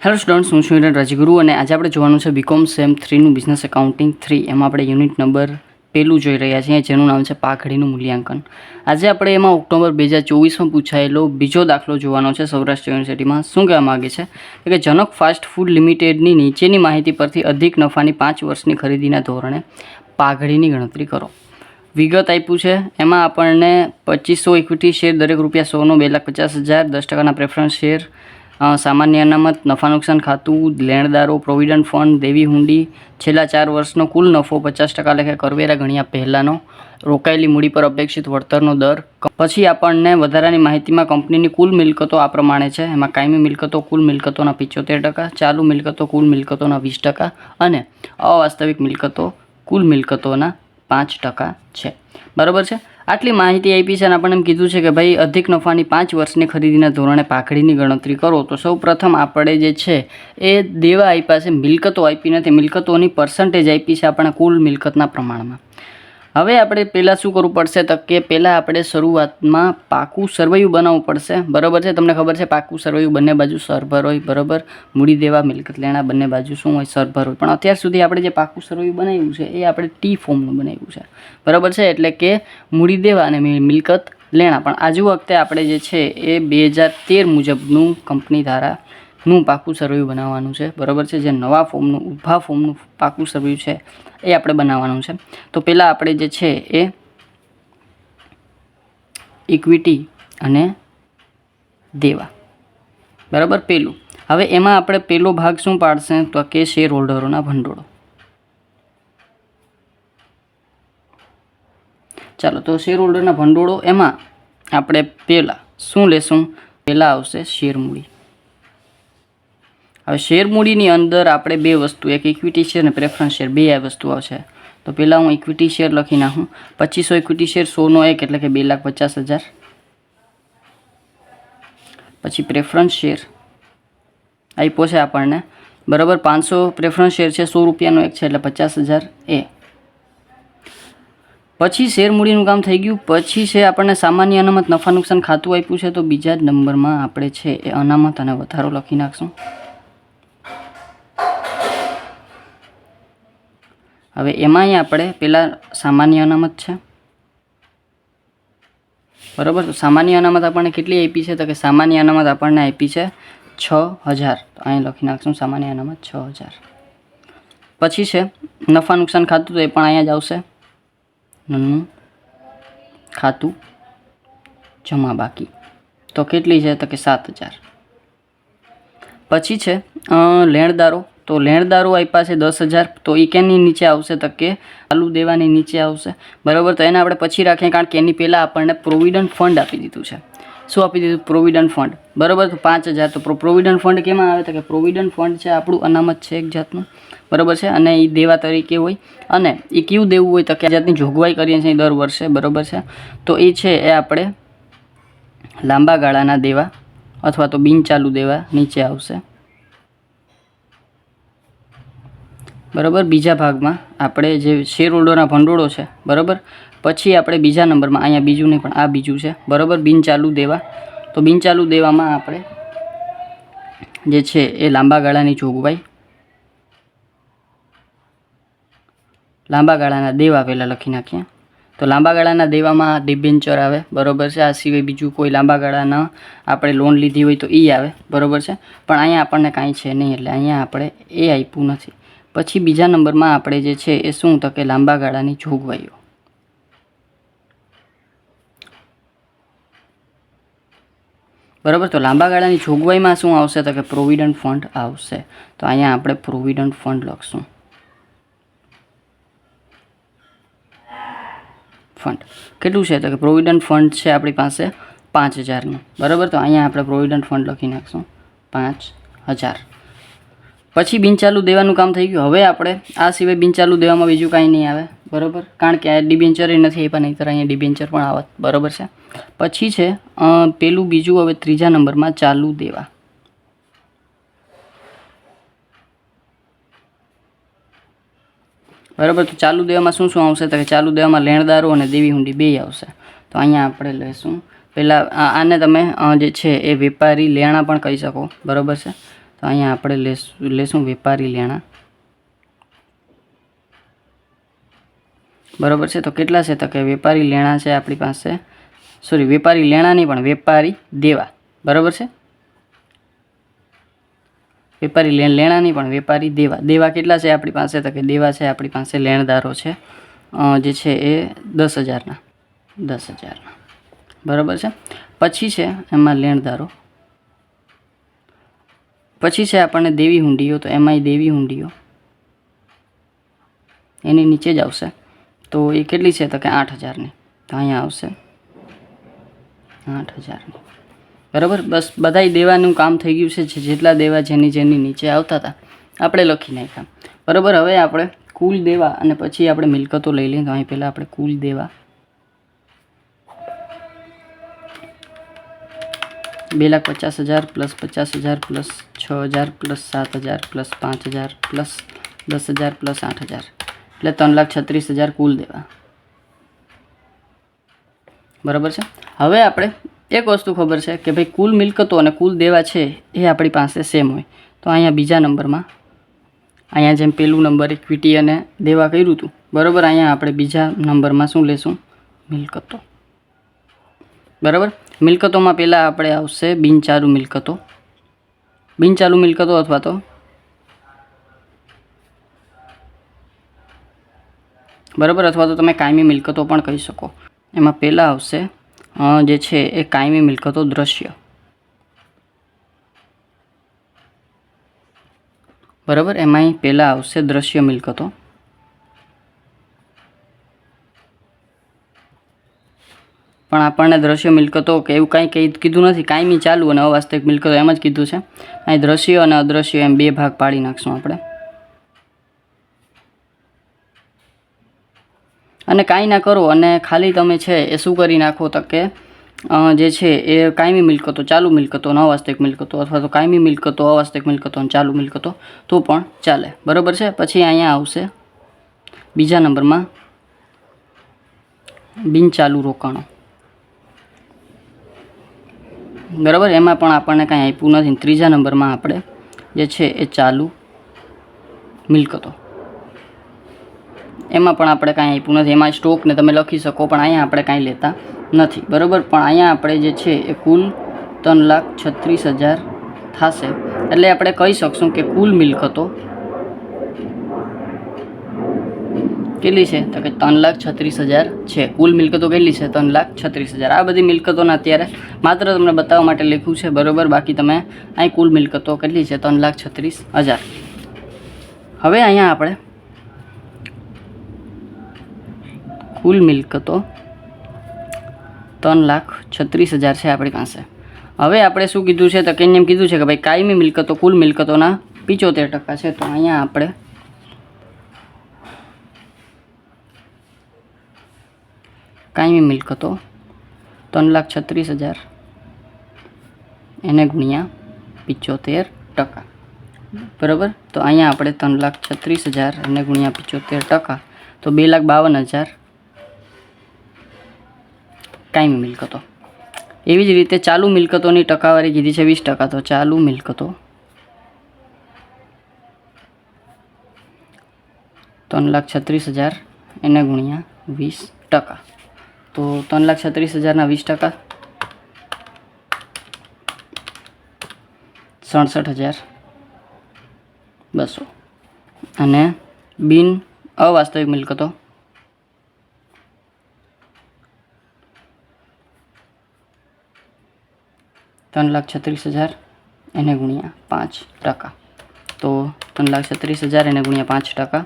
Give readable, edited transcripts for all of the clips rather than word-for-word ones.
Hello students, હું છું રાજગુરુ અને આજે આપણે જોવાનું છે બીકોમ સેમ 3નું બિઝનેસ એકાઉન્ટિંગ 3. એમાં આપણે યુનિટ નંબર પહેલું જોઈ રહ્યા છીએ, જેનું નામ છે પાઘડીનું મૂલ્યાંકન. આજે આપણે એમાં ઓક્ટોબર 2024માં પૂછાયેલો બીજો દાખલો જોવાનો છે સૌરાષ્ટ્ર યુનિવર્સિટીમાં. શું કહેવા માગે છે કે જનક ફાસ્ટ ફૂડ લિમિટેડની નીચેની માહિતી પરથી અધિક નફાની 5 વર્ષની ખરીદીના ધોરણે પાઘડીની ગણતરી કરો. વિગત આપ્યું છે. એમાં આપણને 2500 ઇક્વિટી શેર, દરેક ₹100નો 2,50,000, 10%ના પ્રેફરન્સ શેર, સામાન્ય અનામત, નફા નુકસાન ખાતું, લેણદારો, પ્રોવિડન્ટ ફંડ, દેવી હુંડી, છેલ્લા 4 વર્ષનો કુલ નફો 50% લેખે કરવેરા ગણ્યા પહેલાંનો, રોકાયેલી મૂડી પર અપેક્ષિત વળતરનો દર. પછી આપણને વધારાની માહિતીમાં કંપનીની કુલ મિલકતો આ પ્રમાણે છે. એમાં કાયમી મિલકતો કુલ મિલકતોના 75%, ચાલુ મિલકતો કુલ મિલકતોના 20% અને અવાસ્તવિક મિલકતો કુલ મિલકતોના 5% છે. બરાબર છે. આટલી માહિતી આપી છે અને આપણને એમ કીધું છે કે ભાઈ અધિક નફાની 5 વર્ષની ખરીદીના ધોરણે પાઘડીની ગણતરી કરો. તો સૌ પ્રથમ આપણે જે છે એ દેવા આપ્યા છે, મિલકતો આપી નથી. મિલકતોની પર્સન્ટેજ આપી છે આપણે કુલ મિલકતના પ્રમાણમાં. હવે આપણે પહેલાં શું કરવું પડશે તો કે પહેલાં આપણે શરૂઆતમાં પાકું સરવૈયું બનાવવું પડશે. બરાબર છે. તમને ખબર છે પાકું સરવૈયું બંને બાજુ સરભર હોય. બરાબર. મૂડી દેવા, મિલકત લેણા બંને બાજુ શું હોય? સરભર હોય. પણ અત્યાર સુધી આપણે જે પાકું સરવૈયું બનાવ્યું છે એ આપણે ટી ફોર્મનું બનાવ્યું છે. બરાબર છે. એટલે કે મૂડી દેવા અને મિલકત લેણા. પણ આજુ વખતે આપણે જે છે એ 2013 મુજબનું કંપની ધારાનું પાકું સરવૈયું બનાવવાનું છે. બરાબર છે. જે નવા ફોર્મનું, ઊભા ફોર્મનું પાકું સરવૈયું છે એ આપણે બનાવવાનું છે. તો પહેલાં આપણે જે છે એ ઇક્વિટી અને દેવા. બરાબર. પહેલું. હવે એમાં આપણે પહેલો ભાગ શું પાડશે તો કે શેર હોલ્ડરોના ભંડોળો. ચાલો, તો શેર હોલ્ડરના ભંડોળો એમાં આપણે પહેલાં શું લેશું? પહેલાં આવશે શેર મૂડી. હવે શેર મૂડીની અંદર આપણે બે વસ્તુ, એક ઇક્વિટી શેર અને પ્રેફરન્સ શેર, બે આ વસ્તુ આવશે. તો પહેલાં હું ઇક્વિટી શેર લખી નાખું. 2500 ઇક્વિટી શેર, 100નો 1 એટલે કે 2,50,000. પછી પ્રેફરન્સ શેર આપ્યો છે આપણને. બરાબર. 500 પ્રેફરન્સ શેર છે, ₹100નો 1 છે એટલે 50,000 એ. પછી શેર મૂડીનું કામ થઈ ગયું. પછી છે આપણને સામાન્ય અનામત, નફા નુકસાન ખાતું આપ્યું છે. તો બીજા જ નંબરમાં આપણે છે એ અનામત અને વધારો લખી નાખશું. હવે એમાંય આપણે પહેલાં સામાન્ય અનામત છે. બરાબર. તો સામાન્ય અનામત આપણને કેટલી આપી છે તો કે સામાન્ય અનામત આપણને આપી છે 6,000. તો અહીં લખી નાખશું સામાન્ય અનામત 6,000. પછી છે નફા નુકસાન ખાતું. તો એ પણ અહીંયા જ આવશે. ખાતું જમા બાકી. તો કેટલી છે તો કે 7,000. પછી છે લેણદારો. તો લેણદારો આપ્યા છે 10,000. તો એ કેની નીચે આવશે તો કે ચાલુ દેવાની નીચે આવશે. બરાબર. તો એને આપણે પછી રાખીએ, કારણ કે એની પહેલાં આપણને પ્રોવિડન્ટ ફંડ આપી દીધું છે. શું આપી દીધું? Provident fund. બરાબર. તો 5,000. તો પ્રોવિડન્ટ ફંડ કેમાં આવે તો કે પ્રોવિડન્ટ ફંડ છે આપણું અનામત છે એક જાતનું. બરાબર છે. અને એ દેવા તરીકે હોય. અને એ કેવું દેવું હોય તો કે જાતની જોગવાઈ કરીએ છીએ દર વર્ષે. બરાબર છે. તો એ છે એ આપણે લાંબા ગાળાના દેવા અથવા તો બિનચાલુ દેવા નીચે આવશે. બરાબર. બીજા ભાગમાં આપણે જે શેર હોલ્ડરના ભંડોળો છે. બરાબર. પછી આપણે બીજા નંબરમાં, અહીંયા બીજું નહીં પણ આ બીજું છે. બરાબર. બિનચાલુ દેવા. તો બિનચાલુ દેવામાં આપણે જે છે એ લાંબા ગાળાની જોગવાઈ, લાંબા ગાળાના દેવા પહેલાં લખી નાખીએ. તો લાંબા ગાળાના દેવામાં ડિબેન્ચર આવે. બરાબર છે. આ સિવાય બીજું કોઈ લાંબા ગાળાના આપણે લોન લીધી હોય તો એ આવે. બરાબર છે. પણ અહીંયા આપણને કાંઈ છે નહીં એટલે અહીંયા આપણે એ આપ્યું નથી. પછી બીજા નંબરમાં આપણે જે છે એ શું તો કે લાંબા ગાળાની જોગવાઈઓ. બરાબર. તો લાંબા ગાળાની જોગવાઈમાં શું આવશે તો કે પ્રોવિડન્ટ ફંડ આવશે. તો અહીંયા આપણે પ્રોવિડન્ટ ફંડ લખશું. ફંડ કેટલું છે તો કે પ્રોવિડન્ટ ફંડ છે આપણી પાસે 5,000નું. બરાબર. તો અહીંયા આપણે પ્રોવિડન્ટ ફંડ લખી નાખશું 5,000. પછી બિનચાલુ દેવાનું કામ થઈ ગયું. હવે આપણે આ સિવાય બિનચાલુ દેવામાં બીજું કાંઈ નહીં આવે. બરાબર. કારણ કે આ ડિબેન્ચર નથી આપ્યા, નહીંતર અહીંયા ડિબેન્ચર પણ આવત. બરાબર છે. પછી છે પેલું બીજું. હવે ત્રીજા નંબરમાં ચાલુ દેવા. બરાબર. તો ચાલુ દેવામાં શું શું આવશે તો કે ચાલુ દેવામાં લેણદારો અને દેવી હુંડી બે આવશે. તો અહીંયા આપણે લઈશું પહેલાં આને તમે જે છે એ વેપારી લેણા પણ કહી શકો. બરાબર છે. તો તો અહીંયા આપણે લેશું વેપારી લેણા, બરાબર છે. તો કેટલા છે? તો કે વેપારી લેણા છે આપણી પાસે, સોરી વેપારી લેણા નહીં પણ વેપારી દેવા, બરાબર છે. વેપારી લેણા નહીં પણ વેપારી દેવા. દેવા કેટલા છે આપણી પાસે? તો કે દેવા છે આપણી પાસે લેણદારો છે જે છે એ 10,000ના, 10,000ના, બરાબર છે. પછી છે એમાં લેણદારો, પછી છે આપણને દેવી હુંડીઓ, તો એમાંય દેવી હુંડીઓ એની નીચે જ આવશે. તો એ કેટલી છે? તો કે 8,000ની, તો અહીંયા આવશે 8,000ની, બરાબર. બસ બધાય દેવાનું કામ થઈ ગયું છે. જેટલા દેવા જેની નીચે આવતા હતા આપણે લખી નાખ્યા, બરાબર. હવે આપણે કુલ દેવા અને પછી આપણે મિલકતો લઈ લઈએ. તો અહીં પહેલાં આપણે કુલ દેવા 2,50,000 plus 50,000 plus 6,000 plus 7,000 plus 5,000 plus 10,000 plus 8,000 એટલે 3,36,000 કુલ દેવા, બરાબર છે. હવે આપણે એક વસ્તુ ખબર છે કે ભાઈ કુલ મિલકતો અને કુલ દેવા છે એ આપણી પાસે સેમ હોય. તો અહીંયા બીજા નંબરમાં, અહીંયા જેમ પહેલું નંબર ઇક્વિટી અને દેવા કર્યું હતું, બરાબર, અહીંયા આપણે બીજા નંબરમાં શું લેશું? મિલકતો, બરાબર. મિલકતોમાં પહેલાં આપણે આવશે બિનચાલુ મિલકતો, બિનચાલુ મિલકતો અથવા તો બરાબર, અથવા તો તમે કાયમી મિલકતો પણ કહી શકો. એમાં પહેલાં આવશે જે છે એ કાયમી મિલકતો દ્રશ્ય, બરાબર. એમાંય પહેલાં આવશે દ્રશ્ય મિલકતો, પણ આપણને દ્રશ્ય મિલકતો કે એવું કાંઈ કીધું નથી. કાયમી ચાલુ અને અવાસ્તવિક મિલકતો એમ જ કીધું છે. અહીં દ્રશ્ય અને અદ્રશ્ય એમ બે ભાગ પાડી નાખશું આપણે. અને કાંઈ ના કરો અને ખાલી તમે છે એ શું કરી નાખો? તો કે જે છે એ કાયમી મિલકતો, ચાલુ મિલકતો અને અવાસ્તવિક મિલકતો, અથવા તો કાયમી મિલકતો, અવાસ્તવિક મિલકતો અને ચાલુ મિલકતો, તો પણ ચાલે, બરાબર છે. પછી અહીંયા આવશે બીજા નંબરમાં બિનચાલુ રોકાણો, બરાબર. એમાં પણ આપણને કાંઈ આપ્યું નથી. ત્રીજા નંબરમાં આપણે જે છે એ ચાલુ મિલકતો, એમાં પણ આપણે કાંઈ આપ્યું નથી. એમાં સ્ટોકને તમે લખી શકો, પણ અહીંયા આપણે કાંઈ લેતા નથી, બરાબર. પણ અહીંયા આપણે જે છે એ કુલ 3,36,000 થશે. એટલે આપણે કહી શકશું કે કુલ મિલકતો કેટલી છે? તો કે 3,36,000 છે. કુલ મિલકતો કેટલી છે? 3,36,000. આ બધી મિલકતોના અત્યારે માત્ર તમને બતાવવા માટે લખ્યું છે, બરાબર. બાકી તમે અહીં કુલ મિલકતો કેટલી છે? 3,36,000. હવે અહીંયા આપણે કુલ મિલકતો 3,36,000 છે આપણી પાસે. હવે આપણે શું કીધું છે? તો કે એમ કીધું છે કે ભાઈ કાયમી મિલકતો કુલ મિલકતોના 75% છે. તો અહીંયા આપણે કાયમી મિલકતો 3,36,000 એને ગુણ્યા 75%, બરાબર. તો અહીંયા આપણે 3,36,000 એને ગુણ્યા 75%, તો 2,52,000 કાયમી મિલકતો. એવી જ રીતે ચાલુ મિલકતોની ટકાવારી કીધી છે 20%. તો ચાલુ મિલકતો 3,36,000 એને ગુણ્યા 20%, તો 3,36,000ના 20% 67,200. અને બિન અવાસ્તવિક મિલકતો 3,36,000 એને ગુણ્યા 5%, તો 3,36,000 એને ગુણ્યા 5%,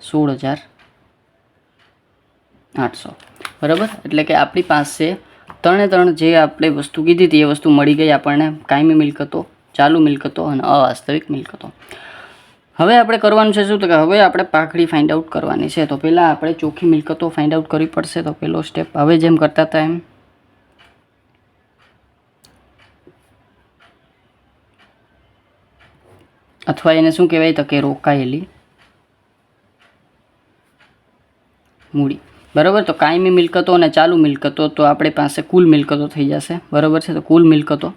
16,800, બરાબર. એટલે કે આપણી પાસે ત્રણે જે આપણે વસ્તુ કીધી હતી એ વસ્તુ મળી ગઈ આપણને. કાયમી મિલકતો, ચાલુ મિલકતો અને અવાસ્તવિક મિલકતો. હવે આપણે કરવાનું છે શું? તો કે હવે આપણે પાઘડી ફાઇન્ડ આઉટ કરવાની છે. તો પહેલાં આપણે ચોખ્ખી મિલકતો ફાઇન્ડ આઉટ કરવી પડશે. તો પહેલો સ્ટેપ હવે જેમ કરતા હતા એમ, અથવા એને શું કહેવાય? તો કે રોકાયેલી મૂડી, બરાબર. તો કાયમી મિલકતો અને ચાલુ મિલકતો, તો આપણી પાસે કુલ મિલકતો થઈ જશે, બરાબર છે. તો કુલ મિલકતો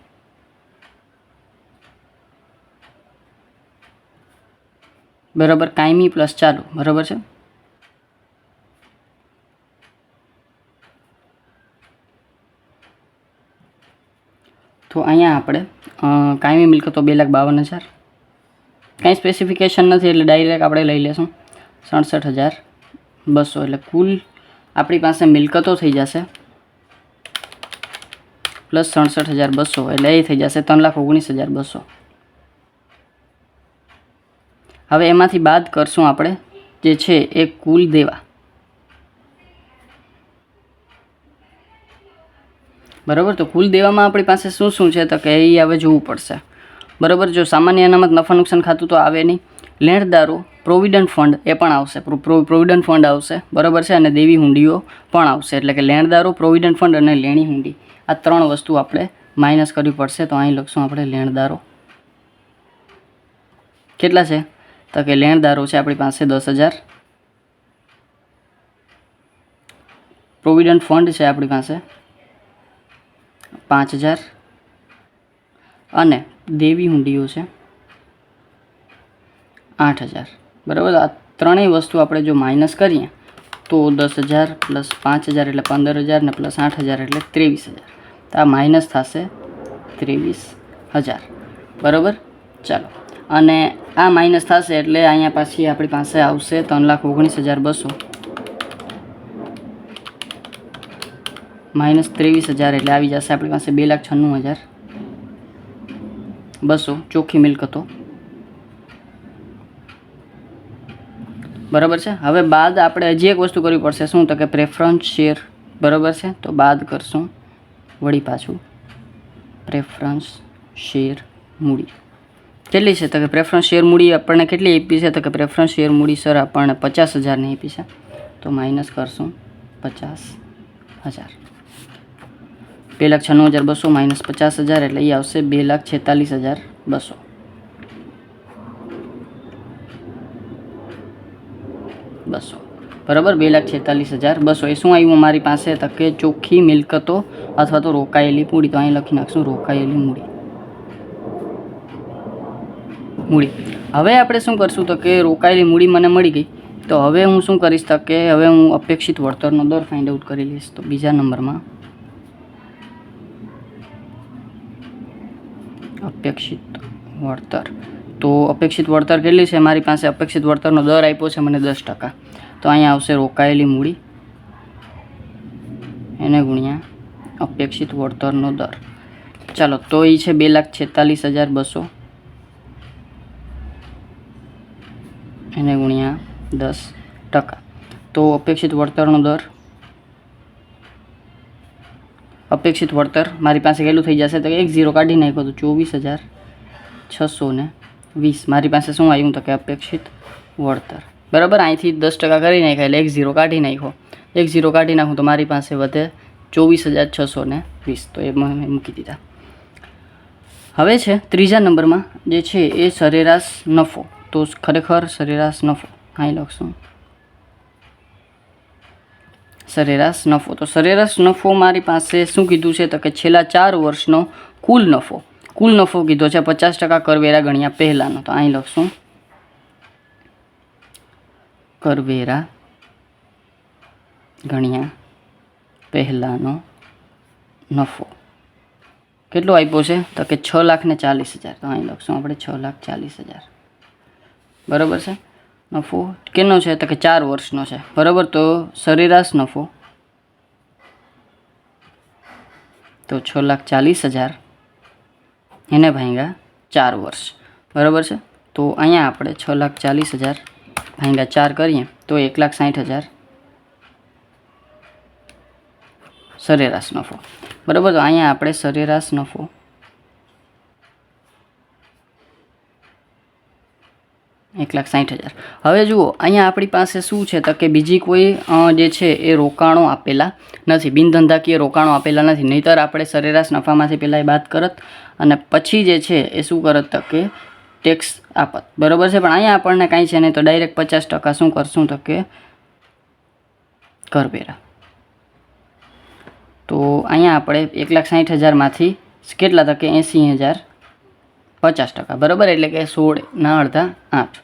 બરાબર, કાયમી પ્લસ ચાલુ, બરાબર છે. તો અહીંયા આપણે કાયમી મિલકતો 2,52,000, કાંઈ સ્પેસિફિકેશન નથી એટલે ડાયરેક્ટ આપણે લઈ લેશું 67,200. એટલે કુલ આપણી પાસે મિલકતો થઈ જશે પ્લસ 67,200 એટલે એ થઈ જશે 3,19,200. હવે એમાંથી બાદ કરશું આપણે જે છે એ કુલ દેવા, બરાબર. તો કુલ દેવામાં આપણી પાસે શું શું છે તો કે એ હવે જોવું પડશે, બરાબર. જો સામાન્ય અનામત નફા નુકસાન ખાતું તો આવે નહીં, લેણદારો, પ્રોવિડન્ટ ફંડ એ પણ આવશે, પ્રોવિડન્ટ ફંડ આવશે, બરાબર છે, અને દેવી હુંડીઓ પણ આવશે. એટલે કે લેણદારો, પ્રોવિડન્ટ ફંડ અને લેણી હુંડી આ 3 વસ્તુ આપણે માઇનસ કરવી પડશે. તો અહીં લખશું આપણે લેણદારો કેટલા છે તો કે લેણદારો છે આપણી પાસે 10,000, પ્રોવિડન્ટ ફંડ છે આપણી પાસે 5,000 અને દેવી હુંડીઓ છે 8,000, બરાબર. આ ત્રણેય વસ્તુ આપણે જો માઇનસ કરીએ તો 10,000 પ્લસ 5,000 એટલે 15,000 ને પ્લસ 8,000 એટલે 23,000. તો આ માઇનસ થશે 23,000, બરાબર. ચાલો, અને આ માઇનસ થશે એટલે અહીંયા પાછી આપણી પાસે આવશે 3,19,200 માઇનસ 23,000 એટલે આવી જશે આપણી પાસે 2,96,200 ચોખ્ખી મિલકતો, બરાબર છે. હવે બાદ આપણે હજી એક વસ્તુ કરવી પડશે, શું તો કે પ્રેફરન્સ શેર, બરાબર છે. તો બાદ કરશું વળી પાછું પ્રેફરન્સ શેર મૂડી કેટલી છે તો કે પ્રેફરન્સ શેર મૂડી આપણને કેટલી આપી છે તો કે પ્રેફરન્સ શેર મૂડી સર આપણને 50,000ની આપી છે. તો માઇનસ કરશું 50,000, 2,96,200 માઇનસ 50,000 એટલે એ આવશે 2,46,200. બરાબર, 2,46,200 એ શું આવ્યું મારી પાસે તો કે ચોખ્ખી મિલકતો અથવા તો રોકાયેલી મૂડી. તો અહીં લખી નાખશું રોકાયેલી મૂડી. હવે આપણે શું કરશું તો કે રોકાયેલી મૂડી મને મળી ગઈ, તો હવે હું શું કરીશ તો કે હવે હું અપેક્ષિત વળતરનો દર ફાઇન્ડ આઉટ કરી લઈશ. તો બીજા નંબરમાં અપેક્ષિત વળતર. તો અપેક્ષિત વળતર કેટલી છે મારી પાસે? અપેક્ષિત વળતરનો દર આપ્યો છે મને 10%. તો અહીંયા આવશે રોકાયેલી મૂડી એને ગુણ્યા અપેક્ષિત વળતરનો દર. ચાલો, તો એ છે 2,46,200 એને ગુણ્યા 10%. તો અપેક્ષિત વળતરનો દર, અપેક્ષિત વળતર મારી પાસે કેટલું થઈ જશે તો 1,0 કાઢી નાખ્યો તો 24,620 મારી પાસે શું આવ્યું તો કે અપેક્ષિત વળતર, બરાબર. અહીંથી 10% કરી નાખ્યા એટલે 1,0 કાઢી નાખ્યો, 1,0 કાઢી નાખું તો મારી પાસે વધે 24,620. તો એ મેં મૂકી દીધા. હવે છે ત્રીજા નંબરમાં જે છે એ સરેરાશ નફો. તો ખરેખર સરેરાશ નફો અહીં લખશું સરેરાશ નફો. તો સરેરાશ નફો મારી પાસે શું કીધું છે તો કે છેલ્લા 4 વર્ષનો કુલ નફો કીધો છે 50% કરવેરા ગણ્યા પહેલાંનો. તો અહીં લખશું કરવેરા ગણ્યા પહેલાંનો નફો કેટલો આપ્યો છે તો કે 6,40,000. તો અહીં લખશું આપણે 6,40,000, બરાબર છે. નફો કેનો છે તો કે 4 વર્ષનો છે, બરાબર. તો સરેરાશ નફો તો 6,40,000 એને ભાંગ્યા 4 વર્ષ, બરાબર છે. તો અહીંયા આપણે 6,40,000 ભાંગ્યા 4 કરીએ તો 1,60,000 સરેરાશ નફો, બરાબર. તો અહીંયા આપણે સરેરાશ નફો 1,60,000. હવે જુઓ અહીંયા આપણી પાસે શું છે તો કે બીજી કોઈ જે છે એ રોકાણો આપેલા નથી, બિનધંધાકીય રોકાણો આપેલા નથી, નહીંતર આપણે સરેરાશ નફામાંથી પહેલાં એ બાદ કરત અને પછી જે છે એ શું કરત તો કે ટેક્સ આપત, બરાબર છે. પણ અહીંયા આપણને કાંઈ છે નહીં તો ડાયરેક્ટ 50% શું કરશું તો કે કરવેરા. તો અહીંયા આપણે 1,60,000માંથી કેટલા તો કે 80,000 50%, બરાબર. એટલે કે 16 ના અડધા 8,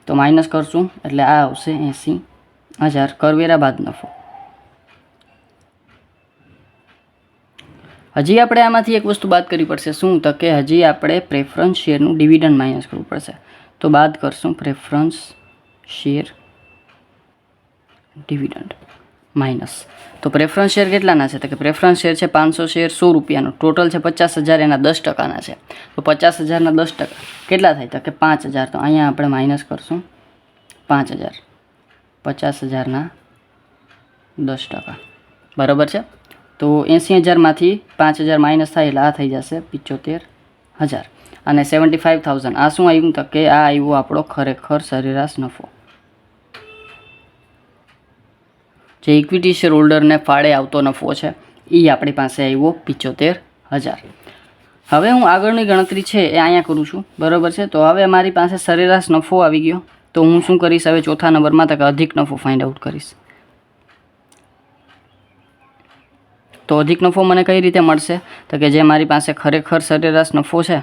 તો માઇનસ કરશું એટલે આ આવશે 80,000 કરવેરા બાદ નફો. હજી આપણે આમાંથી એક વસ્તુ બાદ કરવી પડશે. શું? તો કે હજી આપણે પ્રેફરન્સ શેરનું ડિવિડન્ડ માઇનસ કરવું પડશે. તો બાદ કરશું પ્રેફરન્સ શેર ડિવિડન્ડ માઇનસ. તો પ્રેફરન્સ શેર કેટલાના છે? તો કે પ્રેફરન્સ શેર છે 500 શેર 100 રૂપિયાનો, ટોટલ છે 50,000, એના 10%ના છે. તો 50,000ના 10% કેટલા થાય? તો કે 5,000. તો અહીંયા આપણે માઇનસ કરશું 5,000, 50,000ના 10%. બરાબર છે. તો 80,000માંથી 5,000 માઇનસ થાય એટલે આ થઈ જશે 75,000. અને 75,000 આ શું આવ્યું? તો કે આ આવ્યું આપણો ખરેખર સરેરાશ નફો, જે ઇક્વિટી શેર હોલ્ડરને ફાળે આવતો નફો છે એ આપણી પાસે આવ્યો 75,000. હવે હું આગળની ગણતરી છે એ અહીંયા કરું છું. બરાબર છે. તો હવે મારી પાસે સરેરાશ નફો આવી ગયો. તો હું શું કરીશ? હવે ચોથા નંબરમાં તો કે અધિક નફો ફાઇન્ડ આઉટ કરીશ. તો અધિક નફો મને કઈ રીતે મળશે? તો કે જે મારી પાસે ખરેખર સરેરાશ નફો છે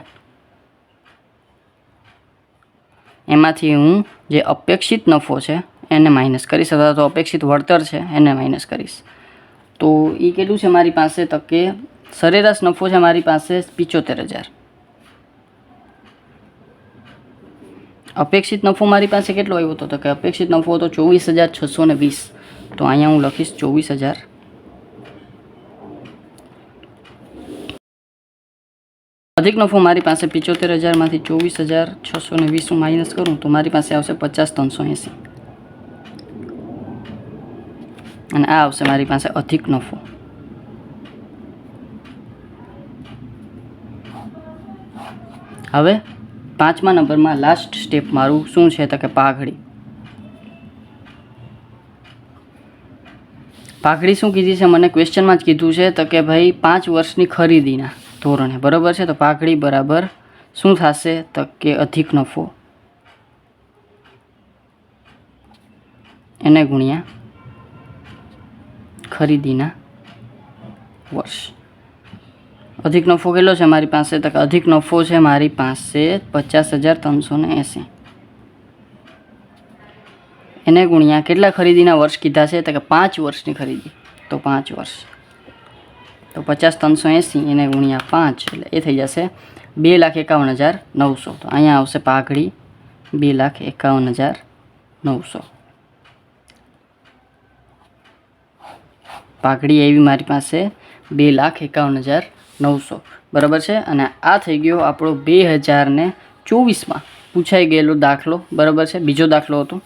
એમાંથી હું જે અપેક્ષિત નફો છે એને માઇનસ કરીશ, અથવા તો અપેક્ષિત વળતર છે એને માઇનસ કરીશ. તો એ કેટલું છે મારી પાસે? તો કે સરેરાશ નફો છે મારી પાસે 75,000. અપેક્ષિત નફો મારી પાસે કેટલો આવ્યો હતો? તો કે અપેક્ષિત નફો હતો 24,620. તો અહીંયા હું લખીશ 24,000. અધિક નફો મારી પાસે 75,000માંથી 24,620 હું માઇનસ કરું તો મારી પાસે આવશે 50,380. અને આ આવશે મારી પાસે અધિક નફો. હવે 5મા નંબરમાં લાસ્ટ સ્ટેપ મારું શું છે? તો કે પાઘડી. પાઘડી શું કીધી છે મને? ક્વેશ્ચનમાં જ કીધું છે. તો કે ભાઈ 5 વર્ષની ખરીદીના ધોરણે. બરાબર છે. તો પાઘડી બરાબર શું થશે? તો કે અધિક નફો એને ગુણ્યા ખરીદીના વર્ષ. અધિક નફો કેટલો છે મારી પાસે? તો કે અધિક નફો છે મારી પાસે 50,380. એને ગુણ્યા કેટલા ખરીદીના વર્ષ કીધા છે? તો કે 5 વર્ષની ખરીદી. તો 5 વર્ષ. તો 50,380 એને ગુણ્યા 5 એટલે એ થઈ જશે 2,51,900. તો અહીંયા આવશે પાઘડી 2,51,900. પાઘડી એવી મારી પાસે 2,51,900. બરાબર છે. અને આ થઈ ગયો આપણો 2024માં પૂછાઈ ગયેલો દાખલો. બરાબર છે. બીજો દાખલો હતો.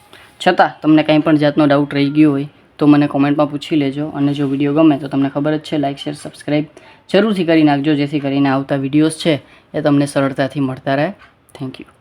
છતાં તમને કંઈ પણ જાતનો ડાઉટ રહી ગયો હોય તો મને કોમેન્ટમાં પૂછી લેજો. અને જો વિડીયો ગમે તો તમને ખબર જ છે, લાઇક શેર સબસ્ક્રાઈબ જરૂરથી કરી નાખજો, જેથી કરીને આવતા વિડીયોઝ છે એ તમને સરળતાથી મળતા રહે. Thank you.